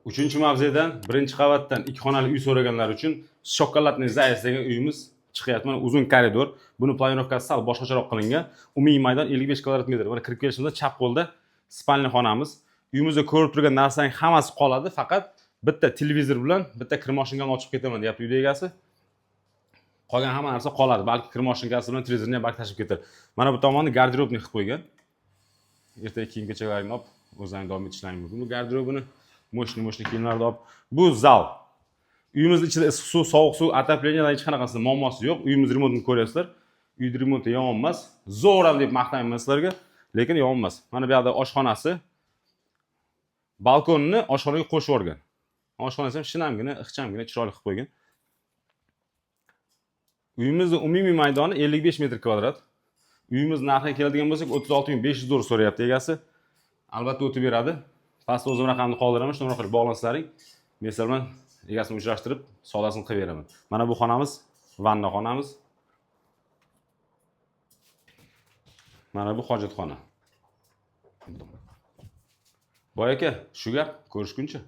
3-chi mavzedan birinchi qavatdan 2 xonali uy so'raganlar uchun shokoladniy zayas degan uyimiz chiqyapti. Mana uzun koridor. Buni planirovkasi sal boshqacharoq qilingan. Umumiy maydon 55 kvadrat metr. Mana kirib kelishimizda chap qo'lda spalniy xonamiz. Uyimizda ko'rib turgan narsaning hammasi qoladi, faqat bitta televizor bilan bitta kirmoshinkani ochib ketaman deyapti uy egasi. Qolgan hamma narsa qoladi. Balki kirmoshinkasi bilan televizorni ham balki tashib ketar. Mana bu tomonni garderobni qilib qo'ygan. Ertaga kiyim kechalaringni olib o'zlaring davom etishlaring mumkin. Bu garderobini mo'shni kiyimlarni olib. Bu zal. Uyimizning ichida issiq suv, sovuq suv, отоплениyadan hech qanaqasi muammosi yo'q. Uyimiz remontini ko'ryapsizlar. Uyning remonti yomon emas. Zo'ram deb maqtayman sizlarga, lekin yomon emas. Mana bu yerda oshxonasi. Balkonni oshxonaga qo'shib yuborgan. Oshxonasi ham shinamgina, ixchamgina, chiroyli qilib qo'ygan. Uyimizning umumiy maydoni 55 metr kvadrat. Uyimiz narxiga keladigan bo'lsak 36.500 dollar so'rayapti egasi. Albatta o'tib beradi. Pastda o'zim raqamni qoldiraman, shuni orqali bog'lansalaring, men sizlar bilan egasini uchrashtirib, savdosini qilib beraman. Mana bu xonamiz, vanna xonamiz. Mana bu hojatxona. Boy aka, shu gap, ko'rishguncha.